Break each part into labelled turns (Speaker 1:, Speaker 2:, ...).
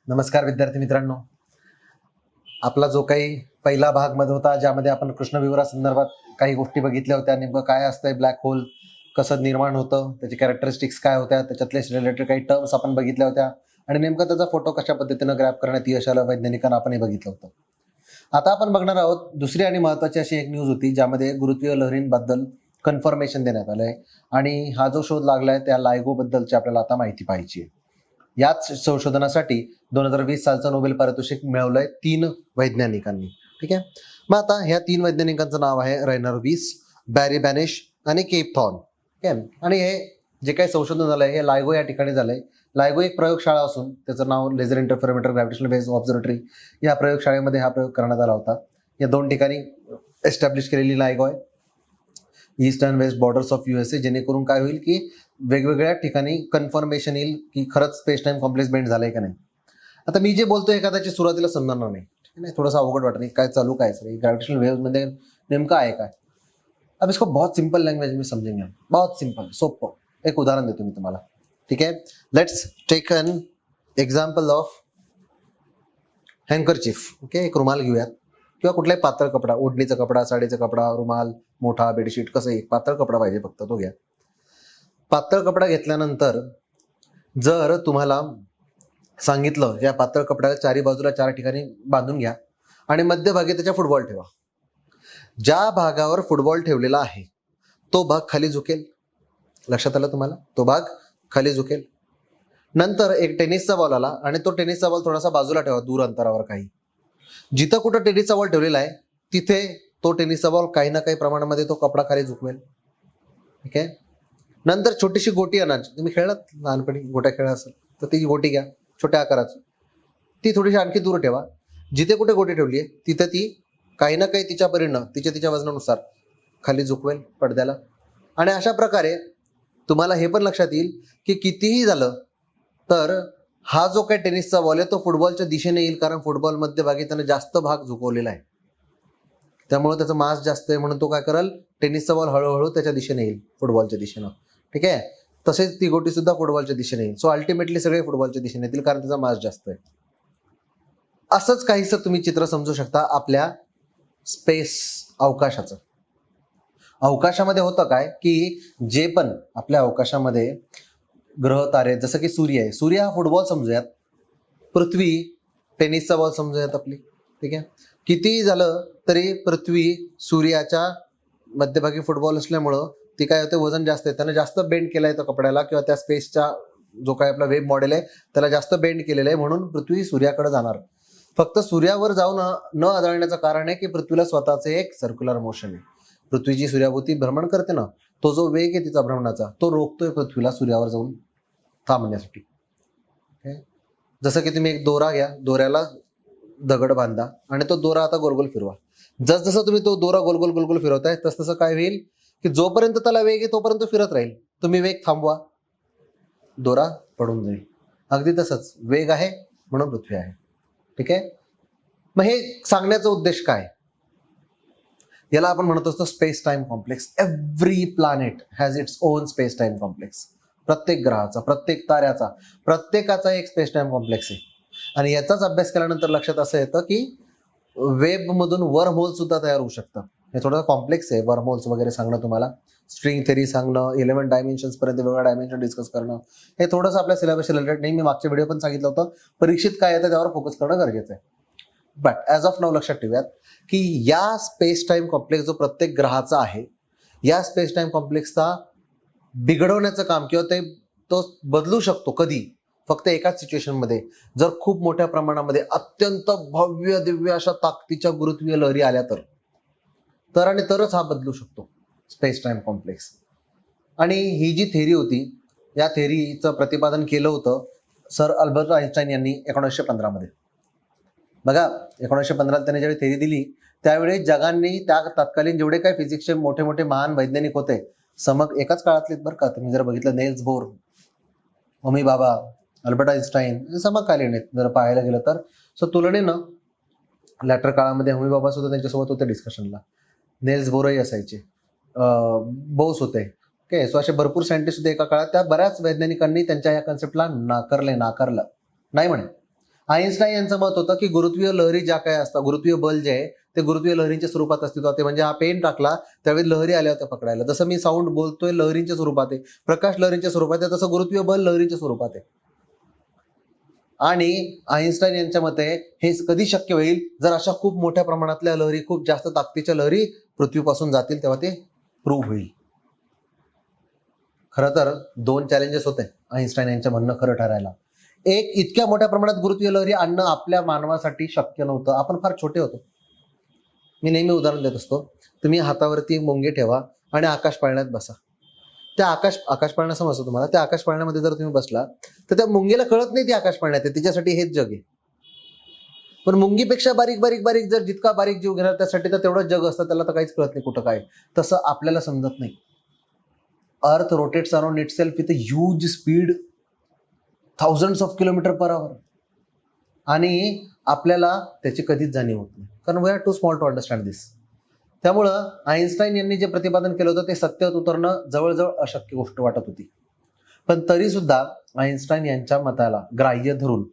Speaker 1: नमस्कार विद्यार्थी मित्रांनो. आपला जो काही पहिला भाग मध्ये होता ज्यामध्ये आपण कृष्णविवरासंदर्भात काही गोष्टी बघितल्या होत्या. नेमकं काय असतंय ब्लॅक होल, कसं निर्माण होतं, त्याची कॅरेक्टरिस्टिक्स काय होत्या, त्याच्यातले रिलेटेड काही टर्म्स आपण बघितल्या होत्या आणि नेमकं त्याचा फोटो कशा पद्धतीनं ग्रॅप करण्यात यश आलं वैज्ञानिकांना आपणही बघितलं होतं. आता आपण बघणार आहोत दुसरी आणि महत्त्वाची अशी एक न्यूज होती ज्यामध्ये गुरुत्वीय लहरींबद्दल कन्फर्मेशन देण्यात आलंय आणि हा जो शोध लागलाय त्या लायगो बद्दलची आपल्याला आता माहिती पाहिजे. याच संशोधनासाठी 2020 सालचं नोबेल पारितोषिक मिळवलंय 3 वैज्ञानिकांनी. ठीक आहे. मग आता ह्या 3 वैज्ञानिकांचं नाव आहे रेनर वीस, बॅरी बॅनिश आणि केप थॉर्न. ठीक आहे. आणि हे जे काही संशोधन झालंय हे लायगो या ठिकाणी झालंय. लायगो एक प्रयोगशाळा असून त्याचं नाव laser interferometer gravitational base observatory या प्रयोगशाळेमध्ये हा प्रयोग करण्यात आला होता. या 2 ठिकाणी एस्टॅब्लिश केलेली लायगो आहे, east and west borders of USA, जेणेकरून काय होईल की वेगवेगळ्या ठिकाणी कन्फर्मेशन येईल की खरंच स्पेस टाइम कॉम्प्लेक्स बेंड झालंय का नाही. आता मी जे बोलतोय एखाद्याची सुरुवातीला समजणार नाही, थोडासा अवघड वाटत काय चालू काय सर ग्रॅव्हिटेशनल वेव्ह मध्ये नेमकं आहे काय. अब इसको बहुत सिंपल लैंग्वेज में समझेंगे, बहुत सिंपल सोपं एक उदाहरण देतो मी तुम्हाला. ठीक आहे. Let's take an example of handkerchief. Okay, एक रुमाल घेऊयात किंवा कुठलाही पातळ कपडा, ओढणीचा कपडा, साडीचा कपडा, रुमाल, मोठा बेडशीट, कसं एक पातळ कपडा पाहिजे फक्त तो घ्या. पातळ कपडा घेतल्यानंतर जर तुम्हाला सांगितलं या पातळ कपड्याला चारी बाजूला 4 ठिकाणी बांधून घ्या आणि मध्यभागी त्याच्या फुटबॉल ठेवा. ज्या भागावर फुटबॉल ठेवलेला आहे तो भाग खाली झुकेल. लक्षात आलं तुम्हाला? तो भाग खाली झुकेल. नंतर एक टेनिसचा बॉल आला आणि तो टेनिसचा बॉल थोडासा बाजूला ठेवा, दूर अंतरावर काही. जिथं कुठं टेनिसचा बॉल ठेवलेला आहे तिथे तो टेनिसचा बॉल काही ना काही प्रमाणामध्ये तो कपडा खाली झुकवेल. ठीक आहे. नंतर छोटीशी गोटी आणा. तुम्ही खेळलात लहानपणी, गोट्या खेळला असेल तर ती गोटी घ्या छोट्या आकाराची, ती थोडीशी आणखी दूर ठेवा. जिथे कुठे गोटी ठेवली आहे तिथे ती काही ना काही तिच्या परिणाम तिच्या वजनानुसार खाली झुकवेल पडद्याला. आणि अशा प्रकारे तुम्हाला हे पण लक्षात येईल की कितीही झालं तर हा जो काही टेनिसचा बॉल आहे तो फुटबॉलच्या दिशेने येईल, कारण फुटबॉल मध्यभागी त्याने जास्त भाग झुकवलेला आहे, त्यामुळे त्याचं मास जास्त आहे म्हणून तो काय करेल, टेनिसचा बॉल हळूहळू त्याच्या दिशेने येईल, फुटबॉलच्या दिशेनं. ठीक आहे. तसेच ती गोटी सुद्धा फुटबॉलच्या दिशेने येईल. सो अल्टिमेटली सगळे फुटबॉलच्या दिशेने येतील कारण त्याचा मास जास्त आहे. असंच काहीसं तुम्ही चित्र समजू शकता आपल्या स्पेस अवकाशाचं. अवकाशामध्ये होतं काय की जे पण आपल्या अवकाशामध्ये ग्रह तारे, जसं की सूर्य आहे, सूर्य हा फुटबॉल समजूयात, पृथ्वी टेनिसचा बॉल समजूयात आपली. ठीक आहे. कितीही झालं तरी पृथ्वी सूर्याच्या मध्यभागी फुटबॉल असल्यामुळं ती काय होते, वजन जास्त आहे, त्याने जास्त बेंड केलाय तो कपड्याला किंवा त्या स्पेसच्या जो काय आपला वेब मॉडेल आहे त्याला जास्त बेंड केलेलं आहे, म्हणून पृथ्वी सूर्याकडे जाणार. फक्त सूर्यावर जाऊन न आदळण्याचं कारण आहे की पृथ्वीला स्वतःचे एक सर्क्युलर मोशन आहे. पृथ्वीची सूर्याभोवती भ्रमण करते ना, तो जो वेग आहे तिचा भ्रमणाचा तो रोखतोय पृथ्वीला सूर्यावर जाऊन थांबण्यासाठी. जसं की तुम्ही एक दोरा घ्या, दोऱ्याला दगड बांधा आणि तो दोरा आता गोलगोल फिरवा. जसजसं तुम्ही तो दोरा गोलगोल गोलगोल फिरवताय तसं काय होईल की जोपर्यंत त्याला वेग आहे तोपर्यंत फिरत राहील. तुम्ही वेग थांबवा, दोरा पडून जाईल. अगदी तसंच वेग आहे म्हणून पृथ्वी आहे. ठीक आहे. मग हे सांगण्याचा उद्देश काय, याला आपण म्हणत असतो space time complex. Every planet has its own space time complex. प्रत्येक ग्रहाचा, प्रत्येक ताऱ्याचा, प्रत्येकाचा एक स्पेस टाइम कॉम्प्लेक्स आहे. आणि याचाच अभ्यास केल्यानंतर लक्षात असं येतं की वेब मधून वर्म होल सुद्धा तयार होऊ शकतं. हे थोडं कॉम्प्लेक्स आहे वर्म होल्स वगैरे सांगणं तुम्हाला. स्ट्रिंग थेरी सांगणं, 11 डायमेन्शन्स पर्यंत वेगवेगळ्या डायमेन्शन डिस्कस करणं, हे थोडंसं आपल्या सिलेबस रिलेटेड नाही. मी मागच्या व्हिडिओ पण सांगितलं होतं, परीक्षित काय येतं त्यावर फोकस करणं गरजेचं आहे. बट ॲज ऑफ नाऊ लक्षात ठेवूयात की या स्पेस टाइम कॉम्प्लेक्स जो प्रत्येक ग्रहाचा आहे, या स्पेस टाइम कॉम्प्लेक्सचा बिघडवण्याचं काम किंवा तो बदलू शकतो कधी, फक्त एकाच सिच्युएशनमध्ये, जर खूप मोठ्या प्रमाणामध्ये अत्यंत भव्य दिव्य अशा ताकदीच्या गुरुत्वीय लहरी आल्या तर आणि तरच हा बदलू शकतो स्पेस टाइम कॉम्प्लेक्स. आणि ही जी थेरी होती, या थेरीचं प्रतिपादन केलं होतं सर अल्बर्ट आइन्स्टाईन यांनी 1915 मध्ये. बघा 1915 त्याने ज्यावेळी थेरी दिली त्यावेळी जगांनी त्या तत्कालीन जेवढे काही फिजिक्सचे मोठे मोठे महान वैज्ञानिक होते, एकाच काळातले बरं का, तुम्ही जर बघितलं नेल्स बोर, होमी बाबा, अल्बर्ट आइन्स्टाईन समकालीन आहेत जर पाहायला गेलं तर. सो तुलनेनं लॅटर काळामध्ये होमी बाबा सुद्धा त्यांच्यासोबत होते डिस्कशनला, नेल्स बोरही असायचे, बोस होते. ओके. सो असे भरपूर सायंटिस्ट होते एका काळात. त्या बऱ्याच वैज्ञानिकांनी त्यांच्या या कन्सेप्टला नाकारलं नाही म्हणे. आईन्स्टाईन यांचं मत होतं की गुरुत्वीय लहरी ज्या काय असतात, गुरुत्वीय बल जे आहे ते गुरुत्वीय लहरींच्या स्वरूपात अस्तित्वात आहे. म्हणजे हा पेन टाकला त्यावेळी लहरी आल्या होत्या पकडायला. जसं मी साऊंड बोलतोय लहरींच्या स्वरूपात आहे, प्रकाश लहरींच्या स्वरूपात आहे, तसं गुरुत्वीय बल लहरींच्या स्वरूपात आहे. आणि आईन्स्टाईन यांच्या मते हे कधी शक्य होईल, जर अशा खूप मोठ्या प्रमाणातल्या लहरी, खूप जास्त ताकदीच्या लहरी पृथ्वीपासून जातील, तेव्हा ते प्रूव्ह होईल. खरं तर 2 चॅलेंजेस होते आईन्स्टाईन यांच्या म्हणणं खरं ठरायला. एक, इतक्या मोठ्या प्रमाणात गुरुत्वीय लहरी आणणं आपल्या मानवासाठी शक्य नव्हतं. आपण फार छोटे होतो. मी नेहमी उदाहरण देत असतो, तुम्ही हातावरती मुंगे ठेवा आणि आकाश पाळण्यात बसा. त्या आकाश पाळणं समजतं तुम्हाला, त्या आकाश पाळण्यामध्ये जर तुम्ही बसला तर त्या मुंगीला कळत नाही ती आकाश पाळण्यात आहे, तिच्यासाठी हेच जग आहे. पण मुंगीपेक्षा बारीक बारीक बारीक जर जितका बारीक जीव घेणार त्यासाठी तर तेवढं जग असतं, त्याला तर काहीच कळत नाही कुठं काय. तसं आपल्याला समजत नाही. Earth rotates around itself with a huge speed, thousands of kilometre per hour, आणि आपल्याला त्याची कधीच जाणीव होत नाही, कारण we are too small to understand this. त्यामुळं आईन्स्टाईन यांनी जे प्रतिपादन केलं होतं ते सत्यात उतरणं जवळजवळ अशक्य गोष्ट वाटत होती. पण तरी सुद्धा आईन्स्टाईन यांच्या मताला ग्राह्य धरून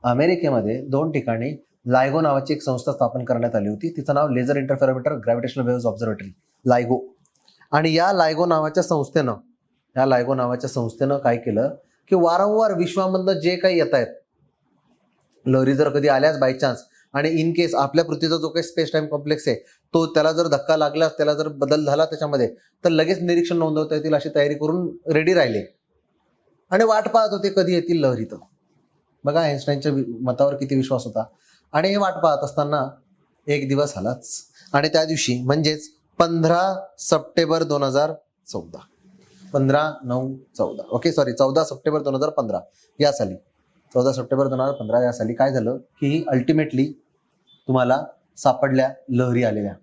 Speaker 1: अमेरिकेमध्ये 2 ठिकाणी लायगो नावाची एक संस्था स्थापन करण्यात आली होती. तिचं नाव laser interferometer gravitational waves observatory, LIGO. आणि या लायगो नावाच्या संस्थेनं काय केलं की वारंवार विश्वामधनं जे काही येत आहेत लहरी, जर कधी आल्याच बाय चान्स, आणि इन केस आपल्या पृथ्वीचा जो काही स्पेस टाइम कॉम्प्लेक्स आहे तो त्याला जर धक्का लागला, त्याला जर बदल झाला त्याच्यामध्ये, तर लगेच निरीक्षण नोंदवता येतील अशी तयारी करून रेडी राहिले आणि वाट पाहत होते कधी येतील लहरी. तर बघा आईन्स्टाईनच्या मतावर किती विश्वास होता. आणि हे वाट पाहत असताना एक दिवस आलाच, आणि त्या दिवशी म्हणजेच 15 सप्टेंबर 2014, 14 सप्टेंबर 2015 या साली, 14 सप्टेंबर 2015 या साली काय झालं की अल्टिमेटली तुम्हाला सापडल्या लहरी आलेल्या,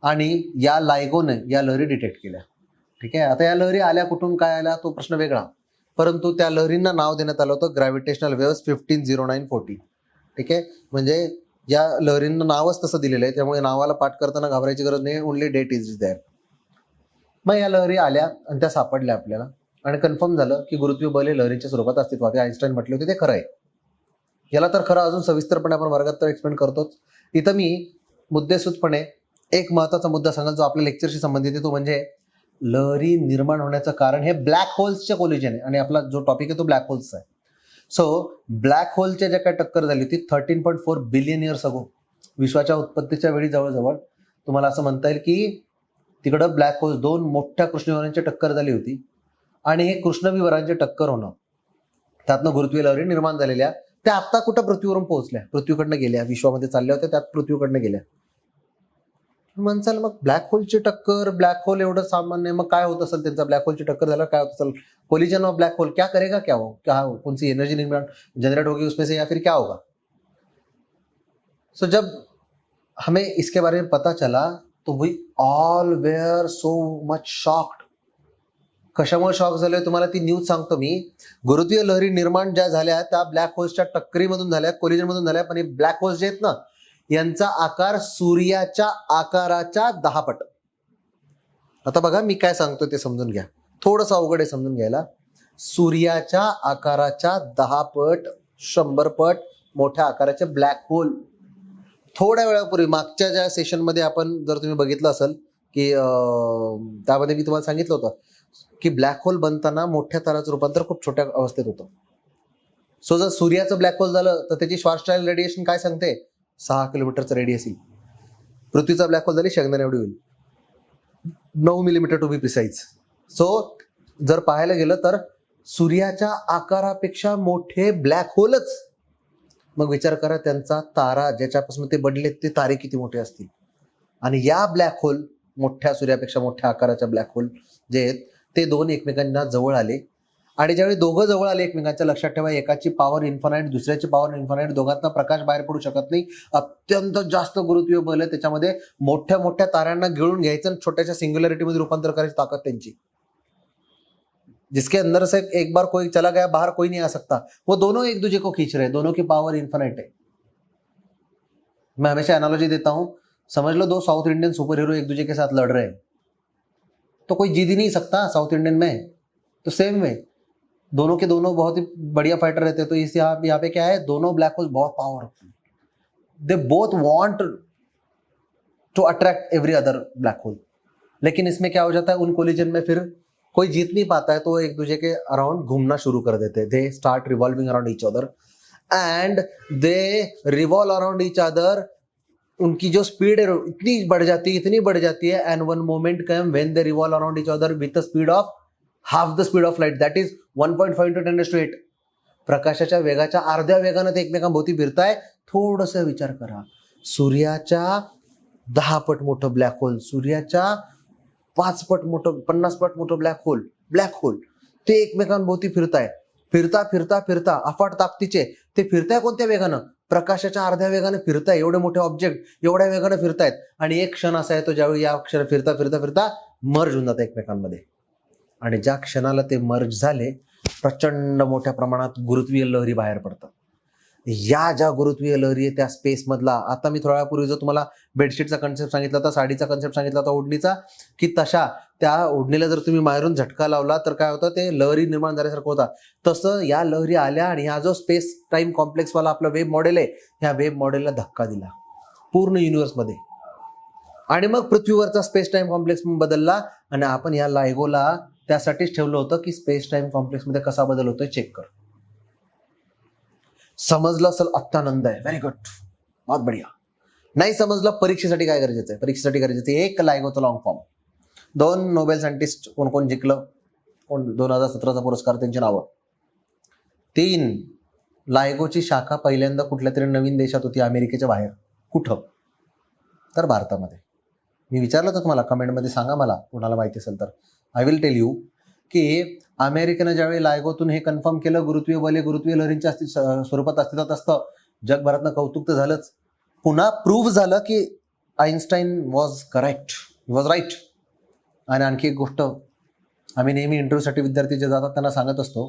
Speaker 1: आणि या लायगोने या लहरी डिटेक्ट केल्या. ठीक आहे. आता या लहरी आल्या कुठून, काय आल्या तो प्रश्न वेगळा, परंतु त्या लहरींना नाव देण्यात आलं होतं ग्रॅव्हिटेशनल वेव्हज 150940. ठीक आहे. म्हणजे या लहरींना नावच तसं दिलेलं आहे, त्यामुळे नावाला पाठ करताना घाबरायची गरज नाही, ओनली डेट इज देअर. मग या लहरी आल्या आणि त्या सापडल्या आपल्याला, आणि कन्फर्म झालं की गुरुत्वीय बल हे लहरीच्या स्वरूपात अस्तित्वात आहे. आईन्स्टाईन म्हटले होते ते खरं आहे. याला तर खरं अजून सविस्तरपणे आपण वर्गात तर एक्सप्लेन करतोच. इथं मी मुद्देसूदपणे एक महत्वाचा मुद्दा सांगाल जो आपल्या लेक्चरशी संबंधित आहे, तो म्हणजे लहरी निर्माण होण्याचं कारण हे ब्लॅक होल्सच्या कोलिजन आहे, आणि आपला जो टॉपिक आहे तो ब्लॅक होल्सचा आहे. सो ब्लॅक होलच्या ज्या काय टक्कर झाली होती 13.4 बिलियन इयर्स अगो, विश्वाच्या उत्पत्तीच्या वेळी जवळजवळ तुम्हाला असं म्हणता येईल की तिकडं ब्लॅक होल्स 2 मोठ्या कृष्णविवरांची टक्कर झाली होती, आणि हे कृष्णविवरांचे टक्कर होणं त्यातनं गुरुत्वीय लहरी निर्माण झालेल्या त्या आत्ता कुठं पृथ्वीवरून पोहोचल्या, पृथ्वीकडनं गेल्या, विश्वामध्ये चालल्या होत्या त्यात पृथ्वीकडनं गेल्या. म्हणसाल मग ब्लॅक होलची टक्कर, ब्लॅक होल एवढं सामान्य, मग काय होत असेल त्यांचा, ब्लॅक होलची टक्कर झाल्यावर काय होत असेल, कोलिजन ऑफ ब्लैक होल क्या करेगा, क्या हो, क्या कौन सी एनर्जी निर्माण जनरेट होगी उसमें से, या फिर क्या होगा. सो जब हमें इसके बारे में पता चला तो we all were so much shocked. कशामुळे शॉक झाले तुम्हाला ती न्यूज सांगतो मी. गुरुत्वीय लहरी निर्माण ज्या झाल्या त्या ब्लॅक होल्सच्या टक्करीमधून झाल्या, कोलिजन मधून झाल्या, पण हे ब्लॅक होल्स जे आहेत ना यांचा आकार सूर्याच्या आकाराच्या 10 पट. आता बघा मी काय सांगतो ते समजून घ्या, थोडंसं अवघड आहे समजून घ्यायला. सूर्याच्या आकाराच्या 10 पट 100 पट मोठ्या आकाराचे ब्लॅक होल. थोड्या वेळापूर्वी मागच्या ज्या सेशनमध्ये आपण जर तुम्ही बघितलं असेल की त्यामध्ये मी तुम्हाला सांगितलं होतं की ब्लॅक होल बनताना मोठ्या ताराचं रूपांतर खूप छोट्या अवस्थेत होतं. सो जर सूर्याचं ब्लॅक होल झालं तर त्याची श्वार्टझाइल्ड रेडिएशन काय सांगते, 6 किलोमीटरचं रेडियस येईल. पृथ्वीचा ब्लॅक होल झाली शेंगदाणे एवढी होईल, 9 millimetre to be precise. So जर पाहायला गेलं तर सूर्याच्या आकारापेक्षा मोठे ब्लॅक होलच. मग विचार करा त्यांचा तारा ज्याच्यापासून ते बनले ते तारे किती मोठे असतील. आणि या ब्लॅक होल मोठ्या सूर्यापेक्षा मोठ्या आकाराच्या ब्लॅक होल जे आहेत ते 2 एकमेकांना जवळ आले. आणि ज्यावेळी दोघं जवळ आले एकमेकांच्या, लक्षात ठेवा एकाची पॉवर इन्फानाइट दुसऱ्याची पॉवर इन्फानाइट, दोघांना प्रकाश बाहेर पडू शकत नाही, अत्यंत जास्त गुरुत्वीय बल आहे त्याच्यामध्ये. मोठ्या मोठ्या ताऱ्यांना गिळून घ्यायचं आणि छोट्याच्या सिंग्युलॅरिटीमध्ये रूपांतर करायची ताकद त्यांची. जिसके अंदर से एक बार कोई चला गया बाहर कोई नहीं आ सकता, वो दोनों एक दूसरे को खींच रहे हैं, दोनों की पावर इन्फानाइट है. मैं हमेशा एनालॉजी देता हूं, समझ low 2 south Indian super hero एक दूसरे के साथ लड़ रहे हैं तो कोई जीत ही नहीं सकता साउथ इंडियन में. तो सेम वे दोनों के दोनों बहुत ही बढ़िया फाइटर रहते हैं। तो इस यहाँ पे क्या है, दोनों ब्लैक होल बहुत powerful, they both want to attract every other black hole. लेकिन इसमें क्या हो जाता है, उन कोलिजन में फिर कोई जीत नहीं पाता है, तो वो एक दूसरे के अराउंड घूमना शुरू कर देते हैं। They start revolving around each other and they revolve around each other. उनकी जो स्पीड है इतनी बढ़ जाती है, इतनी बढ़ जाती है, end one moment come when they revolve around each other with the speed of half the speed of light, that is 1.5 × 10⁸. प्रकाशाच्या वेगाच्या अर्ध्या वेगाने ते एकमेकांभोवती फिरताय. थोडंसं विचार करा, सूर्याच्या 10 पट मोठं ब्लॅक होल, सूर्याच्या 5 पट मोठं, 50 पट मोठं ब्लॅक होल ते एकमेकांभोवती फिरताय. फिरता फिरता फिरता अफाट ताकदीचे ते फिरताय. कोणत्या वेगानं? प्रकाशाच्या अर्ध्या वेगाने फिरताय. एवढे मोठे ऑब्जेक्ट एवढ्या वेगाने फिरतायत, आणि एक क्षण असा येतो ज्यावेळी या क्षण फिरता फिरता फिरता मर्ज होऊन जातं एकमेकांमध्ये. आणि ज्या क्षणाला ते मर्ज झाले, प्रचंड मोठ्या प्रमाणात गुरुत्वीय लहरी बाहेर पडतात. या ज्या गुरुत्वीय लहरी आहे त्या स्पेसमधला, आता मी थोड्या वेळापूर्वी जो तुम्हाला बेडशीटचा कन्सेप्ट सांगितला होता, साडीचा कन्सेप्ट सांगितला होता, ओढणीचा, की तशा त्या ओढणीला जर तुम्ही बाहेरून झटका लावला तर काय होतं, ते लहरी निर्माण झाल्यासारखं होता. तसं या लहरी आल्या आणि हा जो स्पेस टाइम कॉम्प्लेक्सवाला आपला वेब मॉडेल आहे, ह्या वेब मॉडेलला धक्का दिला पूर्ण युनिव्हर्समध्ये, आणि मग पृथ्वीवरचा स्पेस टाइम कॉम्प्लेक्स बदलला. आणि आपण या लायगोला त्यासाठीच ठेवलं होतं की स्पेस टाइम कॉम्प्लेक्समध्ये कसा बदल होतोय चेक कर. समजलं असेल अत्यानंद आहे, व्हेरी गुड, बहुत बढिया. नाही समजलं, परीक्षेसाठी काय गरजेचं आहे? परीक्षेसाठी गरजेचं आहे एक लायगोचं लॉंग फॉर्म. 2 नोबेल सायंटिस्ट कोण कोण जिंकलं, कोण 2017चा पुरस्कार, त्यांची नावं. 3 लायगोची शाखा पहिल्यांदा कुठल्या तरी नवीन देशात होती, अमेरिकेच्या बाहेर. कुठं? तर भारतामध्ये. मी विचारलं तर तुम्हाला कमेंटमध्ये सांगा, मला कोणाला माहिती असेल तर. आय विल टेल यू की अमेरिकेनं ज्यावेळी लायगोतून हे कन्फर्म केलं, गुरुत्वीय बल गुरुत्वीय लहरींच्या स्वरूपात अस्तित्वात असतं, जगभरातनं कौतुक तर झालंच, पुन्हा प्रूव्ह झालं की Einstein was correct, was right. आणि आणखी एक गोष्ट, आम्ही नेहमी इंटरव्ह्यूसाठी विद्यार्थी जे जातात त्यांना सांगत असतो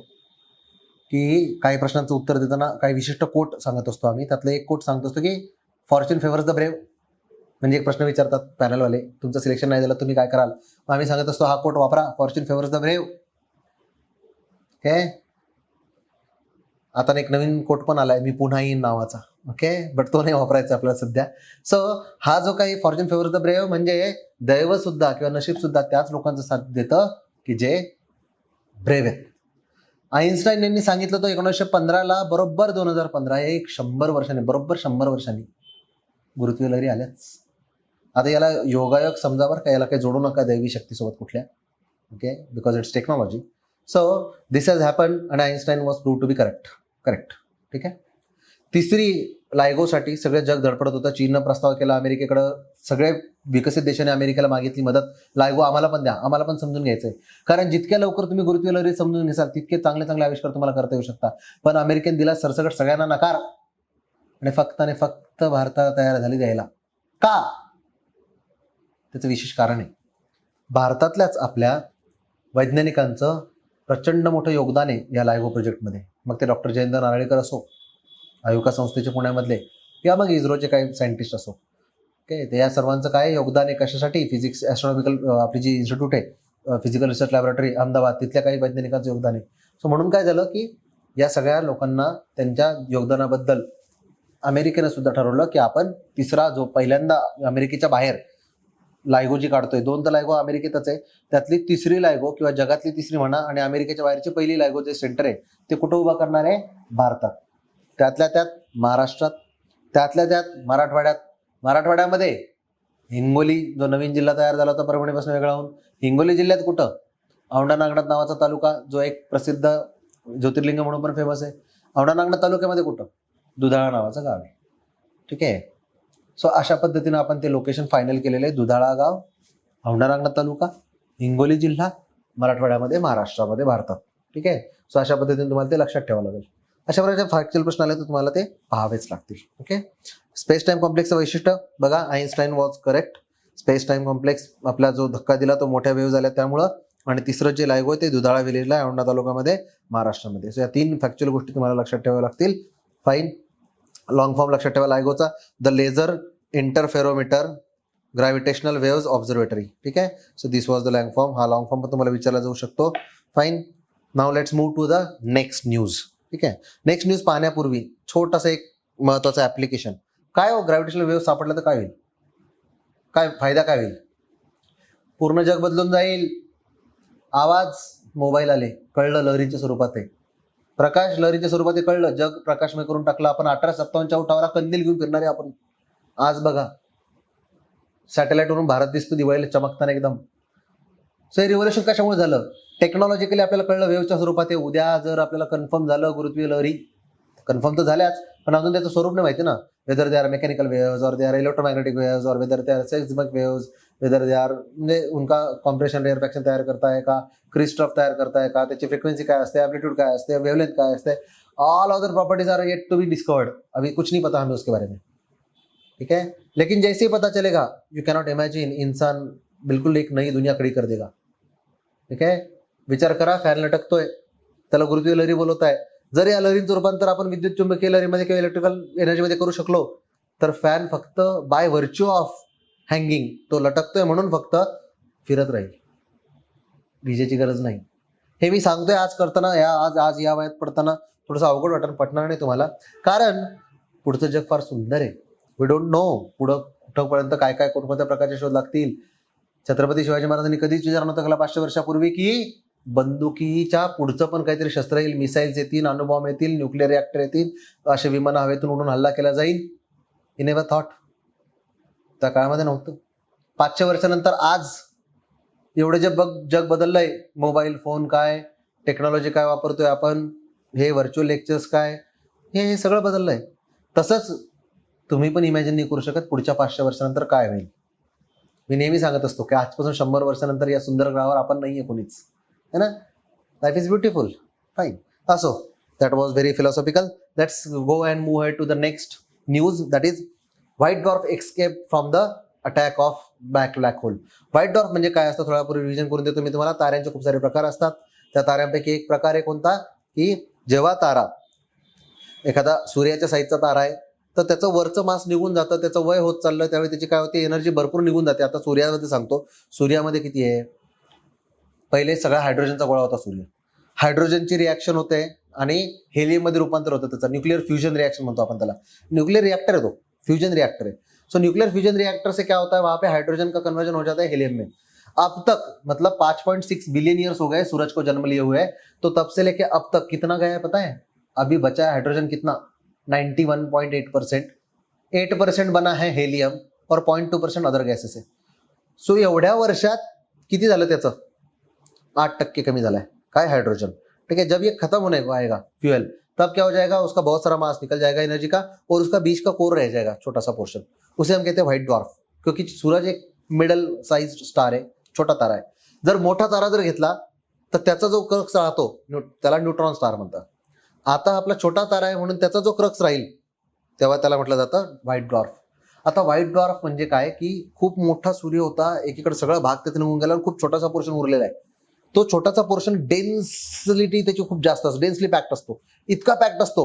Speaker 1: की काही प्रश्नांचं उत्तर देताना काही विशिष्ट कोट सांगत असतो आम्ही. त्यातलं एक कोट सांगत असतो की फॉर्च्यून फेवर्स द ब्रेव. म्हणजे एक प्रश्न विचारतात पॅनलवाले, तुमचं सिलेक्शन नाही झालं तुम्ही काय कराल, मग आम्ही सांगत असतो हा कोट वापरा, Fortune favours the brave. Okay, आता एक नवीन कोट पण आलाय, मी पुन्हा येईन नावाचा. ओके, बट तो नाही वापरायचा आपल्याला सध्या. सो हा जो काही फॉर्च्यून फेवर्स द ब्रेव म्हणजे दैव सुद्धा किंवा नशीब सुद्धा त्याच लोकांचं साथ देतं की जे ब्रेव आहेत. आईन्स्टाईन यांनी सांगितलं होतं 1915ला, बरोबर 2015, 100 वर्षांनी, बरोबर 100 वर्षांनी गुरुत्वीय लहरी आल्याच. आता याला योगायोग समजा बरं का, याला काही जोडू नका दैवी शक्तीसोबत कुठल्या. Okay, because it's technology. So this has happen आणि Einstein was prove to be correct. ठीक आहे. तिसरी लायगोसाठी सगळे जग धडपडत होतं. चीननं प्रस्ताव केला अमेरिकेकडं, सगळे विकसित देशाने अमेरिकेला मागितली मदत, लायगो आम्हाला पण द्या, आम्हाला पण समजून घ्यायचंय. कारण जितक्या लवकर तुम्ही गुरुत्वीय लहरी समजून घ्याल तितके चांगले चांगले आविष्कार तुम्हाला करता येऊ शकता. पण अमेरिकेने दिला सरसकट सगळ्यांना नकार, आणि फक्त भारतात तयार झाली द्यायला. का? त्याचं विशेष कारण आहे. भारतातल्याच आपल्या वैज्ञानिकांचं प्रचंड मोठं योगदान आहे या लायगो प्रोजेक्टमध्ये. मग ते डॉक्टर जयंत नारळीकर असो, आयुका संस्थेचे पुण्यामधले, किंवा मग इस्रोचे काही सायंटिस्ट असो. ओके, ते या सर्वांचं काय योगदान आहे, कशासाठी? फिजिक्स ॲस्ट्रॉनॉमिकल आपली जी इन्स्टिट्यूट आहे, फिजिकल रिसर्च लॅबोरेटरी अहमदाबाद, तिथल्या काही वैज्ञानिकांचं योगदान आहे. सो म्हणून काय झालं की या सगळ्या लोकांना त्यांच्या योगदानाबद्दल अमेरिकेनं सुद्धा ठरवलं की आपण तिसरा, जो पहिल्यांदा अमेरिकेच्या बाहेर लायगो जी काढतोय, 2 तर लायगो अमेरिकेतच आहे, त्यातली तिसरी लायगो किंवा जगातली तिसरी म्हणा, आणि अमेरिकेच्या बाहेरची पहिली लायगो जे सेंटर आहे ते कुठं उभा करणार आहे? भारतात. त्यातल्या त्यात महाराष्ट्रात, त्यातल्या त्यात मराठवाड्यामध्ये हिंगोली, जो नवीन जिल्हा तयार झाला होता परभणीपासून वेगळा होऊन, हिंगोली जिल्ह्यात कुठं? औंढा नागनाथ नावाचा तालुका, जो एक प्रसिद्ध ज्योतिर्लिंग म्हणून पण फेमस आहे. औंढा नागनाथ तालुक्यामध्ये कुठं? दुधाळा नावाचं गाव आहे. ठीक आहे. सो अशा पद्धतीनं आपण ते लोकेशन फायनल केलेलं आहे. दुधाळा गाव, औंढा नागनाथ तालुका, हिंगोली जिल्हा, मराठवाड्यामध्ये, महाराष्ट्रामध्ये, भारतात. ठीक आहे. सो अशा पद्धतीने तुम्हाला ते लक्षात ठेवावं लागेल. अशा प्रकारचे फॅक्च्युअल प्रश्न आले तर तुम्हाला ते पाहावेच लागतील. ओके. स्पेस टाइम कॉम्प्लेक्सचं वैशिष्ट्य बघा, Einstein was correct. Space time complex आपला जो धक्का दिला तो मोठ्या वेव्ह झाल्या त्यामुळं, आणि तिसरं जे लायगो आहे ते दुधाळा विलेजला आहे, औंढा तालुक्यामध्ये, महाराष्ट्रामध्ये. सो या 3 फॅक्च्युअल गोष्टी तुम्हाला लक्षात ठेवाव्या लागतील. फाईन. लॉंग फॉर्म लक्षात ठेवा लायगोचा, the laser interferometer gravitational waves observatory. ठीक आहे. So this was the long form. हा लॉंग फॉर्म पण तुम्हाला विचारला जाऊ शकतो. Fine. Now let's move to the next news. ठीक आहे, नेक्स्ट न्यूज पाहण्यापूर्वी छोटासा एक महत्वाचं ऍप्लिकेशन. काय हो, ग्रॅव्हिटेशनल वेव्ह सापडलं तर काय होईल, काय फायदा काय होईल? पूर्ण जग बदलून जाईल. आवाज मोबाईल आले, कळलं लहरीच्या स्वरूपात आहे. प्रकाश लहरीच्या स्वरूपात आहे, कळलं. जग प्रकाशमय करून टाकलं. आपण 1857च्या उठावाला कंदील घेऊन फिरणारे आपण. आज बघा सॅटेलाइटवरून भारत दिसतो दिवाळीला चमकताना एकदम. सो हे रिव्होल्युशन कशामुळे झालं? टेक्नॉलॉजिकली आपल्याला कळलं वेव्हच्या स्वरूपात आहे. उद्या जर आपल्याला कन्फर्म झालं गुरुत्वीय लहरी, कन्फर्म तर झाल्याच, पण अजून त्याचं स्वरूप नाही माहिती ना. Whether they are mechanical waves और दे आर इलेक्ट्रोमैग्नेटिक वेव्स और whether they are seismic waves, whether they are म्हणजे उनका कॉम्प्रेशन रेअरफॅक्शन तयार करता है का, क्रिस्टॉफ तयार करता है का, त्याची फ्रिक्वेन्सी काय असते, एम्पलीट्यूड काय असते, वेवलेंथ काय असते, all other properties are yet to be discovered. अभी कुछ नहीं पता हमें उसके बारे में. ठीक है, लेकिन जैसे ही पता चलेगा यू कैनॉट इमेजिन, इंसान बिल्कुल एक नई दुनिया खड़ी कर देगा. ठीक आहे, विचार करा, फॅन लटकतोय, त्याला गुरुत्वीय लहरी बोलवत आहे. जर या लहरींचं रूपांतर आपण विद्युत चुंबकीय लहरीमध्ये किंवा इलेक्ट्रिकल एनर्जीमध्ये करू शकलो तर फॅन फक्त बाय व्हर्च्यू ऑफ हँगिंग, तो लटकतोय म्हणून फक्त फिरत राहील, विजेची गरज नाही. हे मी सांगतोय आज करताना, आज या वयात पडताना थोडंसं अवघड पटणार नाही तुम्हाला, कारण पुढचं जग फार सुंदर आहे. वी डोंट नो पुढं कुठंपर्यंत काय काय कोणत्या प्रकारचे शोध लागतील. छत्रपती शिवाजी महाराजांनी कधीच विचार नव्हता केला 500 वर्षापूर्वी की बंदुकीच्या पुढचं पण काहीतरी शस्त्र येईल, मिसाईल्स येतील, अणुबॉम्ब येतील, न्यूक्लिअर रिॲक्टर येतील, असे विमान हवेतून उडून हल्ला केला जाईल. In never thought. त्या काळामध्ये नव्हतं. 500 वर्षानंतर आज एवढं जग बदललंय. मोबाईल फोन काय, टेक्नॉलॉजी काय वापरतोय आपण, हे व्हर्च्युअल लेक्चर्स काय, हे सगळं बदललंय. तसंच तुम्ही पण इमॅजिन नाही करू शकत पुढच्या 500 वर्षानंतर काय होईल. मी नेहमी सांगत असतो की आजपासून 100 वर्षानंतर या सुंदर ग्रहावर आपण नाहीये कोणीच, है ना. Life is beautiful, fine. असो, that was very philosophical. Let's go and move ahead to the next news, that is white dwarf escape from the attack of black hole. White dwarf म्हणजे काय असतं थोड्यापूर्वी रिव्हिजन करून देतो मी तुम्हाला. ताऱ्यांचे खूप सारे प्रकार असतात. त्या ताऱ्यांपैकी एक प्रकार आहे कोणता, की जेव्हा तारा एखादा सूर्याच्या साईजचा तारा आहे तर त्याचं वरचं मास निघून जातं, त्याचं वय होत चाललं, त्यावेळी त्याची काय होते, एनर्जी भरपूर निघून जाते. आता सूर्यामध्ये सांगतो, सूर्यामध्ये किती आहे, पहिले सगळा हायड्रोजनचा गोळा होता सूर्य. हायड्रोजनची रिॲक्शन होते आणि हेलियममध्ये रूपांतर होतं त्याचं. न्यूक्लियर फ्यूजन रिएक्शन म्हणतो आपण त्याला. न्यूक्लियर रिएक्टर है तो, फ्यूजन रिएक्टर है. सो न्यूक्लियर फ्यूजन रिएक्टर से क्या होता है, वहां पे हाइड्रोजन का कन्वर्जन हो जाता है हेलियम में. अब तक मतलब 5.6 बिलियन ईयर्स हो गए सूरज को जन्म लिए हुए, तो तब से लेके अब तक कितना गया है पता है? अभी बचा है हाइड्रोजन कितना, 91.8%. 8% बना है हेलियम और 0.2% अदर गॅसेस है. सो एवढ्या वर्षात किती झालं त्याचं, 8% कमी झाला है काय, हाइड्रोजन. ठीक है, जब ये खत्म होने को आएगा फ्यूएल, तब क्या हो जाएगा, उसका बहुत सारा मास निकल जाएगा एनर्जी का, और उसका बीच का कोर रह जाएगा, छोटा सा पोर्शन. उसे हम कहते हैं व्हाइट डॉर्फ, क्योंकि सूरज एक मिडल साइज स्टार आहे, छोटा तारा आहे. जर मोठा तारा जर घेतला तर त्याचा जो क्रक्स राहतो त्याला न्यूट्रॉन स्टार म्हणतात. आता आपला छोटा तारा आहे म्हणून त्याचा जो क्रक्स राहील तेव्हा त्याला म्हटलं जातं व्हाईट डॉर्फ. आता व्हाईट डॉर्फ म्हणजे काय, की खूप मोठा सूर्य होता, एकीकडे सगळा भाग त्यातून निघून गेला, खूप छोटासा पोर्शन उरलेला आहे. तो छोटासा पोर्शन डेन्सिटी त्याची खूप जास्त असतो, डेन्सली पॅक्ट असतो, इतका पॅक्ट असतो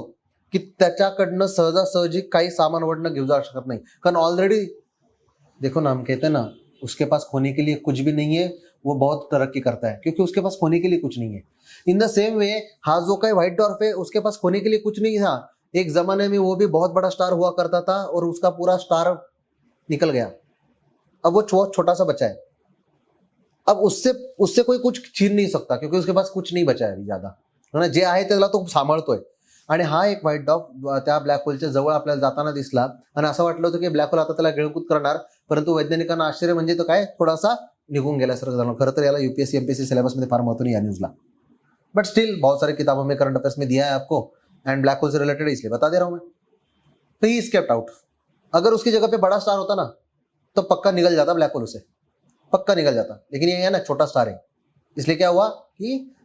Speaker 1: की त्याच्याकडनं सहजासहजी काही सामान वडणं घेऊ जाऊ शकत नाही. कारण ऑलरेडी देखो ना, हम कहते हैं ना, उसके पास खोने के लिए कुछ भी नहीं है, वो बहुत तरक्की करता है क्योंकि उसके पास खोने के लिए कुछ नहीं है. इन द सेम वे हा जो काही व्हाइट डॉर्फ है उसके पास खोने के लिए कुछ नहीं था. एक जमाने में वो भी बहुत बड़ा स्टार हुआ करता था और उसका पूरा स्टार निकल गया. अब वो छोटा सा बचा है. अब उससे कोई कुछ छीन नहीं सकता क्योंकि उसके पास कुछ नहीं बचा है अभी ज्यादा, है ना. जे आहे त्याला तो सांभाळतोय. आणि हा एक व्हाईट डॉर्फ त्या ब्लॅक होलच्या जवळ आपल्याला जाताना दिसला आणि असं वाटलं होतं की ब्लॅक होल आता त्याला गिळंकृत करणार, परंतु वैज्ञानिकांना आश्चर्य म्हणजे तो काय, थोडासा निघून गेल्यासारखं झालं. खरं तर याला यूपीएससी एमपीएससी सिलेबस में फार महत्व नहीं है न्यूज ला, बट स्टिल बहुत सारी किताबों में करंट अफेयर्स में दिया है आपको, एंड ब्लैक होल से रिलेटेड इसलिए बता दे रहा हूं मैं. तो ही स्केप्ड आउट. अगर उसकी जगह पे बड़ा स्टार होता ना तो पक्का निकल जाता ब्लैक होल से, पक्का निकल जाता. लेकिन ये है ना, छोटा स्टार है, इसलिए क्या हुआ कि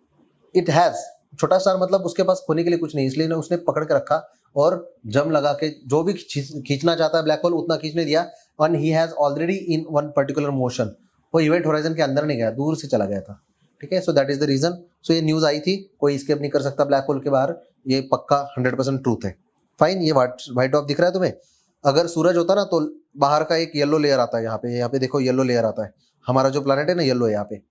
Speaker 1: इट हैज, छोटा स्टार मतलब उसके पास खोने के लिए कुछ नहीं, इसलिए उसने पकड़ के रखा और जम लगा के जो भी खींचना चाहता है ब्लैक होल उतना खींचने दिया. And he has already in one particular motion, वो इवेंट होराइजन के अंदर नहीं गया, दूर से चला गया था. ठीक है, so that is the reason. So ये न्यूज आई थी, कोई स्केप नहीं कर सकता ब्लैक होल के बाहर, ये पक्का 100% ट्रूथ है. फाइन. ये व्हाइट डॉर्फ दिख रहा है तुम्हें. अगर सूरज होता ना तो बाहर का एक येलो लेयर आता है, यहाँ पे देखो येलो लेयर आता है. हमारा जो प्लैनेट है ना येलो है यहाँ पे,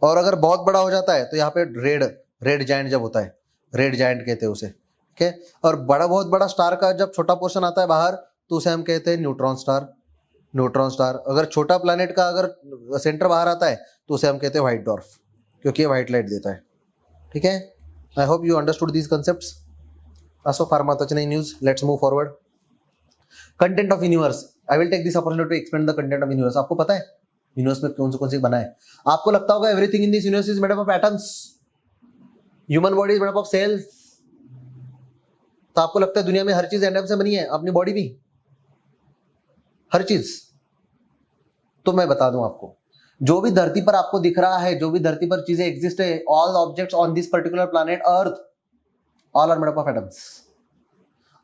Speaker 1: और अगर बहुत बड़ा हो जाता है तो यहाँ पे रेड रेड जायंट जब होता है, रेड जायंट कहते हैं उसे, ठीक है। और बहुत बड़ा स्टार का जब छोटा पोर्शन आता है बाहर तो उसे हम कहते हैं न्यूट्रॉन स्टार। न्यूट्रॉन स्टार, अगर छोटा प्लैनेट का अगर सेंटर बाहर आता है तो उसे हम कहते हैं व्हाइट डॉर्फ, क्योंकि ये व्हाइट लाइट देता है, ठीक है। I hope you understood these concepts. असो फार महत्वाची नाही news, let's move forward. Content of universe, I will take this opportunity to explain the content of universe. आपको पता है यूनिवर्स में कौन से बना है? आपको लगता होगा everything in this universe is made up of atoms, human body is made up of cells. तो आपको लगता है दुनिया में हर चीज एटम से बनी है, अपनी बॉडी भी, हर चीज। तो मैं बता दूं आपको, जो भी धरती पर आपको दिख रहा है, जो भी धरती पर चीजें एग्जिस्ट है, all objects on this particular planet earth, all are made up of atoms.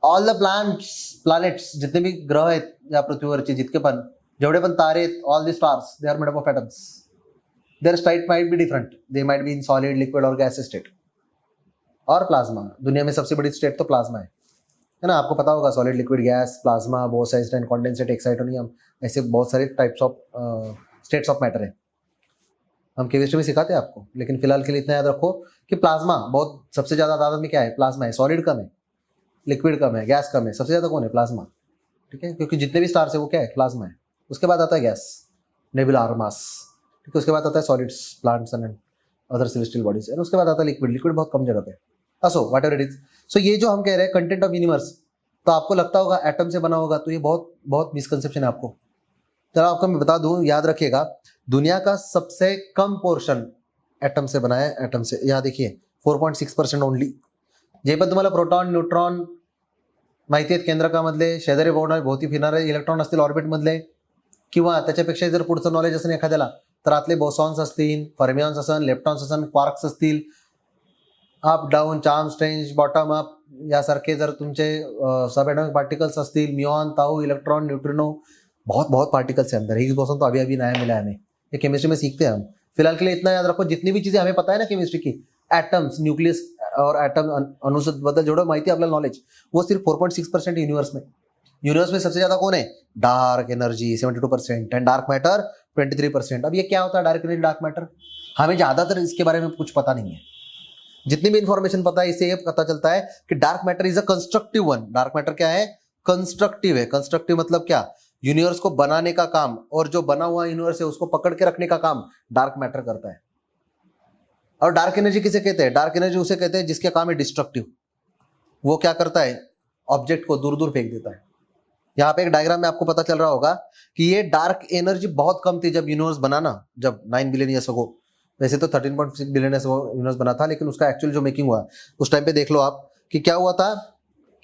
Speaker 1: All the planets, जितने भी ग्रह आहेत या पृथ्वीवरचे, जितके पण जेवढे पण तारे आहेत, all the stars, they are made up of atoms. There state might be different, they might be in solid, liquid और गैस स्टेट और प्लाज्मा। दुनिया में सबसे बड़ी स्टेट तो प्लाज्मा है ना, आपको पता होगा, solid, liquid, gas, plasma, Bose Einstein and condensate, excitonium, ऐसे बहुत सारे types of states of matter है। हम केमिस्ट्री में सिखाते हैं आपको, लेकिन फिलहाल के लिए इतना याद रखो कि प्लाज्मा बहुत सबसे ज्यादा तादाद में क्या है, प्लाज्मा है। सॉलिड कम है, लिक्विड कम है, गैस कम है, सबसे ज्यादा कौन है, प्लाज्मा, ठीक है। क्योंकि जितने भी स्टार्स है वो क्या है, प्लाज्मा है। उसके बाद आता है गैस, नेबुलर मास, ठीक है। उसके बाद आता है solids, plants end other celestial bodies, और उसके बाद आता है लिक्विड। लिक्विड बहुत कम जगह पे, असो what ever it is. So ये जो हम कह रहे हैं कंटेंट ऑफ यूनिवर्स, तो आपको लगता होगा एटम से बना होगा, तो ये बहुत बहुत मिसकंसेप्शन है आपको। चलो आपको मैं बता दूं, याद रखिएगा, दुनिया का सबसे कम पोर्शन एटम से बना है, एटम से। यहाँ देखिए 4.6% ओनली। जे पण तुम्हाला प्रोटॉन, न्यूट्रॉन माहिती आहेत केंद्रकामधले, शेजारी भोवती फिरणारे इलेक्ट्रॉन असतील ऑर्बिटमधले, किंवा त्याच्यापेक्षा जर पुढचं नॉलेज असेल एखाद्याला, तर आतले बोसॉन्स असतील, फर्मियॉन्स असेल, लेप्टॉन्स असेल, क्वार्क्स असतील, up down, charm, strange, bottom up यासारखे जर तुमचे सब एटॉमिक पार्टिकल्स असतील, म्यूऑन, ताऊ, इलेक्ट्रॉन, न्यूट्रिनो, बहुत बहुत पार्टिकल्स है अंदर। हिग्स बोसॉन तो अभी अभी नया मिला है हमें, ये केमिस्ट्री में सीखते हैं हम। फिलहाल के लिए इतना याद रखो, जितनी भी चीजें हमें पता है ना केमिस्ट्री की, एटम्स, न्यूक्लियस और एटम अणुबद्दल जेवढं माहिती आपल्याला नॉलेज, वो सिर्फ 4.6% यूनिवर्स में। यूनिवर्स में सबसे ज्यादा कौन है, dark energy 72% end dark matter 23%। अब ये क्या होता है डार्क एनर्जी, डार्क मैटर? हमें ज्यादातर इसके बारे में कुछ पता नहीं है। जितनी भी इंफॉर्मेशन पता है इससे ये पता चलता है कि dark matter is a constructive one. Dark matter क्या है, कंस्ट्रक्टिव है। कंस्ट्रक्टिव मतलब क्या, यूनिवर्स को बनाने का काम, और जो बना हुआ यूनिवर्स है उसको पकड़ के रखने का काम डार्क मैटर करता है। और डार्क एनर्जी किसे कहते हैं, डार्क एनर्जी उसे कहते हैं जिसका काम है डिस्ट्रक्टिव। वो क्या करता है, ऑब्जेक्ट को दूर दूर फेंक देता है। यहाँ पे एक डायग्राम में आपको पता चल रहा होगा कि ये डार्क एनर्जी बहुत कम थी जब यूनिवर्स बना ना, जब 9 बिलियन ईयर्स अगो। वैसे तो 13.6 बिलियन ईयर्स अगो यूनिवर्स बना था, लेकिन उसका एक्चुअल जो मेकिंग हुआ उस टाइम पे देख लो आप कि क्या हुआ था,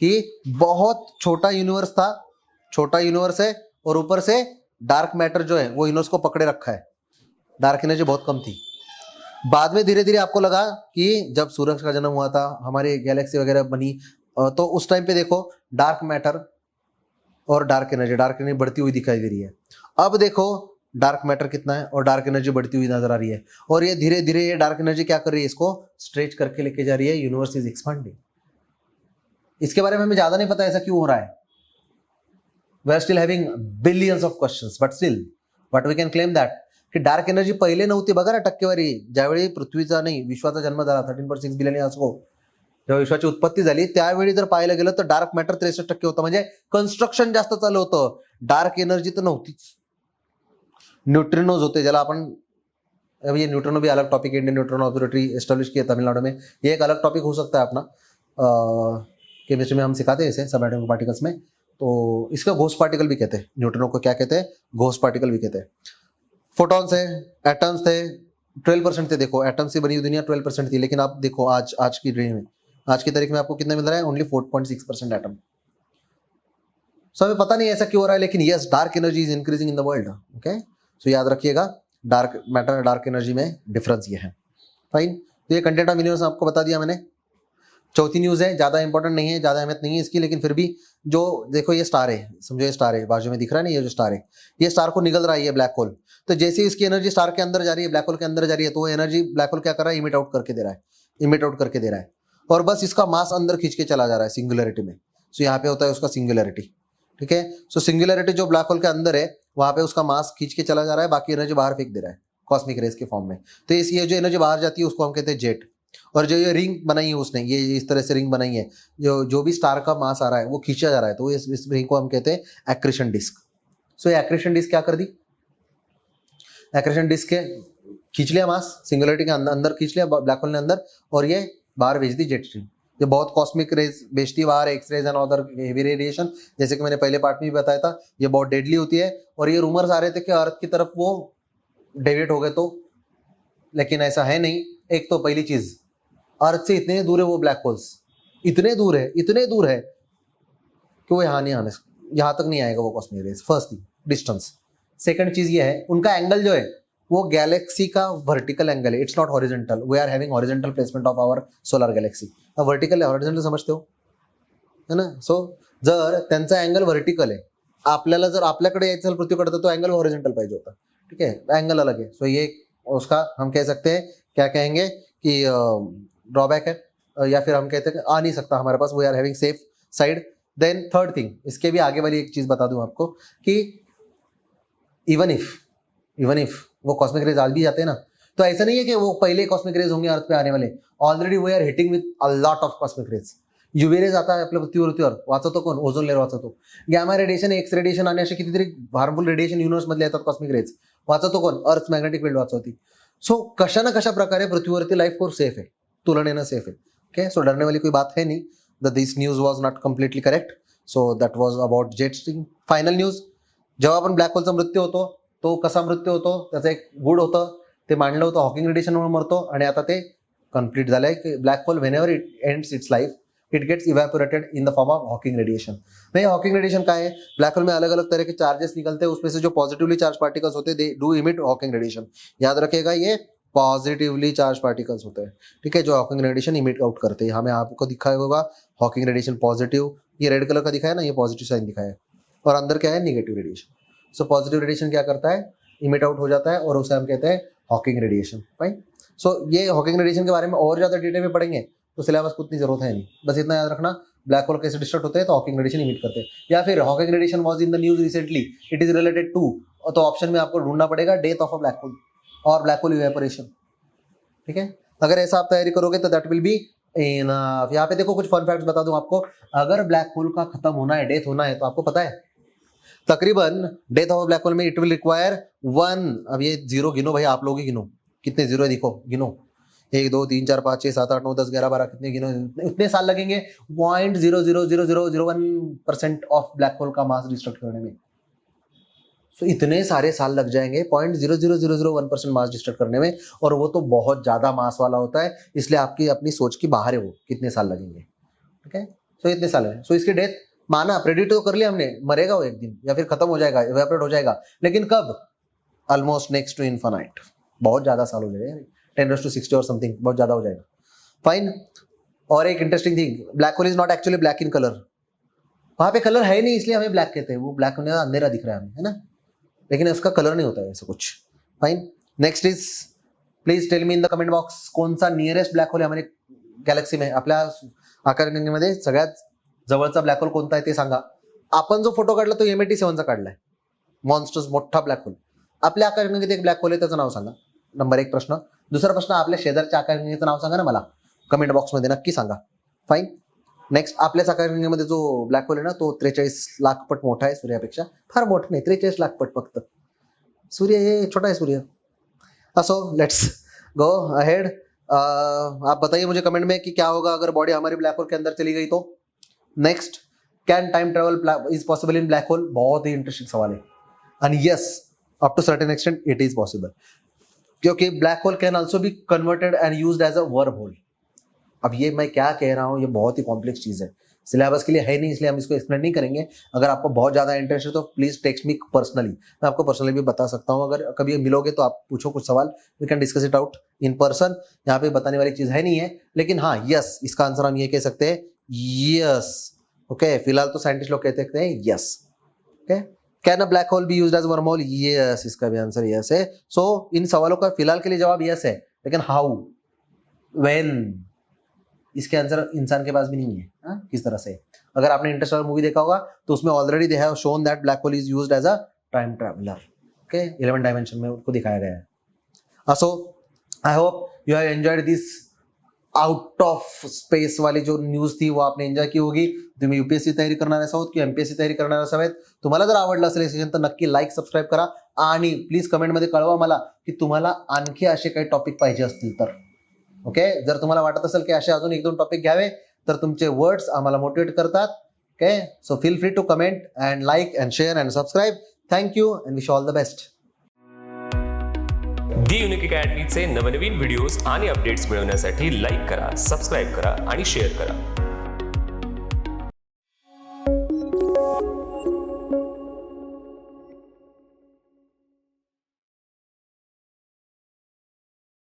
Speaker 1: कि बहुत छोटा यूनिवर्स था, छोटा यूनिवर्स है, और ऊपर से डार्क मैटर जो है वो यूनिवर्स को पकड़े रखा है। डार्क एनर्जी बहुत कम थी। बाद में धीरे धीरे आपको लगा कि जब सूरज का जन्म हुआ था, हमारी गैलेक्सी वगैरह बनी, तो उस टाइम पे देखो डार्क मैटर और डार्क एनर्जी बढ़ती हुई दिखाई दे रही है। अब देखो डार्क मैटर कितना है और डार्क एनर्जी बढ़ती हुई नजर आ रही है, और ये धीरे धीरे ये डार्क एनर्जी क्या कर रही है, इसको स्ट्रेच करके लेके जा रही है। Universe is expanding. इसके बारे में हमें ज्यादा नहीं पता ऐसा क्यों हो रहा है। We are still having billions of questions, but we can claim that की डार्क एनर्जी पहिले नव्हती। बघा ना टक्केवारी, ज्यावेळी पृथ्वीचा नाही विश्वाचा जन्म झाला 13.6 बिलियन इयर्स अगो, जेव्हा विश्वाची उत्पत्ती झाली त्यावेळी जर पाहायला गेलं तर डार्क मॅटर 63% होतं, म्हणजे कंस्ट्रक्शन जास्त चालू होतं, डार्क एनर्जी तर नव्हतीच। न्यूट्रिनोज होते, ज्याला आपण, अब ये न्यूट्रिनो भी अलग topic, Indian neutrino observatory establish किया तमिलनाडु में, ये एक अलग टॉपिक हो सकता है अपना, केमिस्ट्री में हम सिखाते हैं इसे सब एटॉमिक पार्टिकल्स में। तो इसका घोस्ट पार्टिकल भी कहते हैं, न्यूट्रिनो को क्या कहते हैं, घोस्ट पार्टिकल भी कहते हैं। फोटॉन्स है, एटम्स थे, 12% थे। देखो एटम से बनी हुई दुनिया 12% थी, लेकिन आप देखो आज की डेट में, आज की तारीख में आपको कितना मिल रहा है, ओनली 4.6% एटम। सो हमें पता नहीं ऐसा क्यों हो रहा है, लेकिन yes dark energy is increasing in the world. Okay, so याद रखिएगा डार्क मैटर और डार्क एनर्जी में डिफरेंस ये है। फाइन, तो ये कंटेंट ऑफ यूनिवर्स आपको बता दिया मैंने। चौथी न्यूज है, ज्यादा इंपॉर्टेंट नहीं है, ज्यादा अहमियत नहीं है इसकी, लेकिन फिर भी जो देखो ये स्टार है, समझो ये स्टार है, बाजू में दिख रहा है ना ये जो स्टार है, ये स्टार को निगल रहा है ये ब्लैक होल। तो जैसे ही इसकी एनर्जी स्टार के अंदर जा रही है, ब्लैक होल के अंदर जा रही है, तो वो एनर्जी ब्लैक होल क्या कर रहा है, इमिट आउट करके दे रहा है, और बस इसका मास अंदर खींच के चला जा रहा है सिंगुलरिटी में। सो यहाँ पे होता है उसका सिंगुलरिटी, ठीक है। सो सिंगुलरिटी जो ब्लैक होल के अंदर है वहां पे उसका मास खींच के चला जा रहा है, बाकी एनर्जी बाहर फेंक दे रहा है कॉस्मिक रेज के फॉर्म में। तो ये जो एनर्जी बाहर जाती है उसको हम कहते हैं जेट, और जो ये रिंग बनाई है उसने, ये इस तरह से रिंग बनाई है, जो भी स्टार का मास आ रहा है वो खींचा जा रहा है, तो इस रिंग को हम कहते हैं एक्रेशन डिस्क। सो ये एक्रेशन डिस्क क्या कर दी, एक्रेशन डिस्क के खींच लिया मास, सिंगुलरिटी के अंदर खींच लिया ब्लैक होल ने अंदर, और ये बाहर भेज दी जेट स्ट्रीम। ये बहुत कॉस्मिक रेज भेजती है बाहर, X rays and other heavy radiation, जैसे कि मैंने पहले पार्ट में भी बताया था, ये बहुत डेडली होती है। और ये रूमर्स आ रहे थे कि अर्थ की तरफ वो डेविएट हो गए तो, लेकिन ऐसा है नहीं। एक तो पहली चीज, अर्थ से इतने दूर है वो ब्लैक होल्स, इतने दूर है कि वो यहाँ नहीं आने, यहाँ तक नहीं आएगा वो cosmic rays. First thing distance. Second चीज ये है, उनका एंगल जो है वो गैलेक्सी का वर्टिकल एंगल है, it's not horizontal. We are having horizontal placement of our solar galaxy. Vertical horizontal समजते हो है ना। सो जर त्यांचा अँगल वर्टिकल आहे, आपल्याला जर आपल्याकडे यायचं पृथ्वीकडे तर तो अँगल हॉरिजॉन्टल पाहिजे होता, ठीक है, एंगल अलग है। सो ये उसका हम कह सकते हैं, क्या कहेंगे कि ड्रॉबैक है, या फिर हम कहते हैं आ नहीं सकता हमारे पास, we are having safe side. Then third thing, इसके भी आगे वाली एक चीज बता दूं आपको कि इवन इफ वो कॉस्मिक रेज आज भी जाते हैं ना, तो ऐसा नहीं है कि वो पहले कॉस्मिक रेज होंगे अर्थ पे आने वाले, already we are hitting with a lot of cosmic rays. UV rays आता है आपल्या पृथ्वीवर, वाचवतो कोण, ओझोन लेअर वाचवतो। गॅमा रेडिएशन, एक्स रेडिएशन आणि असे कितीतरी हार्मफुल रेडिएशन युनिवर्स मधले येतात कॉस्मिक रेज, वाचवतो कोण, अर्थ मॅग्नेटिक फील्ड वाचवती। सो कशा ना कशा प्रकारे पृथ्वीवरती लाईफ फोर्स सेफ है, तुलनेनं सेफ है। ओके, सो डरने वाली कोई बात है नहीं। This news was not completely correct. So that was about jet stream. Final news, जेव्हा आपण ब्लॅक होलचा मृत्यू होतो तो कसा मृत्यू होतो, त्याचं एक गुड होतं, ते मांडलं होतं, हॉकिंग रेडिएशनमुळे मरतो, आणि आता ते कम्प्लीट झालंय की black hole whenever it ends its life it gets evaporated in the form of Hawking radiation. भाई हॉकिंग रेडिएशन क्या है, ब्लैक होल में अलग अलग तरह के चार्जेस निकलते हैं, उसमें से जो पॉजिटिवली चार्ज पार्टिकल्स होते हैं they do emit Hawking radiation. याद रखिएगा ये पॉजिटिवली चार्ज पार्टिकल्स होते हैं, ठीक है, जो हॉकिंग रेडिएशन इमिट आउट करते हैं। हमें आपको दिखाया होगा हॉकिंग रेडिएशन पॉजिटिव, ये रेड कलर का दिखाया ना, ये पॉजिटिव साइन दिखाया है, और अंदर क्या है, negative radiation. So positive radiation क्या करता है, इमिट आउट हो जाता है, और उसे हम कहते हैं हॉकिंग रेडिएशन। फाइन। सो ये हॉकिंग रेडिएशन के बारे में और ज्यादा डिटेल में पढ़ेंगे तो सिलेबस को उतनी जरूरत है नहीं, बस इतना याद रखना ब्लैक होल कैसे डिस्ट्रक्ट होते हैं, तो हॉकिंग रेडिएशन इमिट करते हैं। या फिर Hawking radiation was in the news recently, it is related to, तो ऑप्शन में आपको ढूंढना पड़ेगा death of a black hole और ब्लैक होल इवेपोरेशन, ठीक है। अगर ऐसा आप तैयारी करोगे तो दैट विल बी इनफ। यहाँ पे देखो कुछ फन फैक्ट्स बता दूं आपको, अगर ब्लैक होल का खत्म होना है, डेथ होना है, तो आपको पता है तकरीबन डेथ ऑफ ब्लैक होल में इट विल रिक्वायर 1, अब ये जीरो गिनो भाई, आप लोग ही गिनो कितने जीरो है, दिखो गिनो, 1 2 3 4 5 6 7 8 9 10 11 12, कितने गिनो, उतने साल लगेंगे 0.00001% ऑफ ब्लैक होल का मास डिस्ट्रक्ट करने में। तो इतने सारे साल लग जाएंगे 0.00001% मास डिस्ट्रक्ट करने में, और वो तो बहुत ज्यादा मास वाला होता है, इसलिए आपकी अपनी सोच की बाहर है वो कितने साल लगेंगे, ठीक है। सो इतने साल है, सो इसकी डेथ माना, प्रेडिक्ट तो कर लिया हमने, मरेगा वो एक दिन या फिर खत्म हो जाएगा, इवेपोरेट हो जाएगा, लेकिन कब, ऑलमोस्ट नेक्स्ट टू इन्फिनाइट, बहुत ज्यादा साल हो जाएगा, 10⁻60 और समथिंग, बहुत ज्यादा हो जाएगा। फाइन। और एक interesting thing, black hole is not actually black in colour, वहां पे कलर है नहीं इसलिए हमें ब्लैक कहते हैं, वो ब्लैक होने का अंधेरा दिख रहा है हमें, है ना, लेकिन उसका कलर नहीं होता है ऐसा कुछ। Fine. Next is, please tell me in the comment box, कौन सा नियरेस्ट ब्लॅक होल आहे हमारे गॅलेक्सी में, आपल्या आकाशगंगेमध्ये सगळ्यात जवळचा ब्लॅक होल कोणता आहे ते सांगा। आपण जो फोटो काढला तो M87चा काढलाय, मॉन्स्टर्स मोठा ब्लॅक होल। आपल्या आकाशगंगेत एक ब्लॅक होल आहे, त्याचं नाव सांगा, नंबर 1 प्रश्न। दुसरा प्रश्न, आपल्या शेजारच्या आकाशगंगेचं नाव सांगा ना मला, कमेंट बॉक्समध्ये नक्की सांगा। फाईन। नेक्स्ट, आपल्याच आकाशगंगेमध्ये जो ब्लॅक होल आहे ना, तो 43 लाख पट मोठा आहे सूर्यापेक्षा, फार मोठा नाही, 43 लाख पट फक्त, सूर्य हे छोटा आहे सूर्य। असो, लेट्स गो अहेड। आप बताइए मुझे कमेंट में कि क्या होगा अगर बॉडी हमारी ब्लैक होल के अंदर चली गई तो। Next, can time travel is possible in black hole, बहुत ही इंटरेस्टिंग सवाल है, and yes up to certain extent it is possible, क्योंकि black hole can also be converted and used as a worm hole. अब ये मैं क्या कह रहा हूँ, ये बहुत ही कॉम्प्लेक्स चीज है, सिलेबस के लिए है नहीं, इसलिए हम इसको एक्सप्लेन नहीं करेंगे। अगर आपको बहुत ज्यादा इंटरेस्ट है तो प्लीज टेक्स्ट मी पर्सनली, मैं आपको पर्सनली भी बता सकता हूँ। अगर कभी मिलोगे तो आप पूछो कुछ सवाल, we can discuss it out in person. यहाँ पे बताने वाली चीज है नहीं है, लेकिन हाँ यस, इसका आंसर हम ये कह सकते हैं, यस। ओके, फिलहाल तो साइंटिस्ट लोग कहते हैं yes. Okay, can a black hole be used as worm hole, yes, इसका भी आंसर यस है। सो इन सवालों का फिलहाल के लिए जवाब यस है, लेकिन हाउ, व्हेन, इसके आंसर इंसान के पास भी नहीं है। किस तरह से, अगर आपने इंटरस्टेलर मूवी देखा होगा तो उसमें already they have shown that black hole is used as a time traveller. Okay, 11 dimension में उसको दिखाया गया है। So I hope you have enjoyed this out of space वाली जो न्यूज थी वो आपने एंजॉय की होगी. तुम्ही यूपीएससी तयारी करणार असाल किंवा एमपीएससी तयारी करणार असावेत, तुम्हाला जर आवडलं असेल हे सेशन तर नक्की लाईक सबस्क्राईब करा आणि प्लीज कमेंटमध्ये कळवा मला की तुम्हाला आणखी असे काही टॉपिक पाहिजे असतील तर. ओके, जर तुम्हाला वाटत असेल की असे अजून 1-2 टॉपिक घ्यावे तर तुमचे वर्ड्स आम्हाला मोटिवेट करतात. Okay, so feel free to comment and like and share and subscribe. Thank you and wish all the best.
Speaker 2: The unique अकॅडमीचे नवनवीन व्हिडिओज आणि अपडेट्स मिळवण्यासाठी लाईक करा, सबस्क्राईब करा आणि शेअर करा.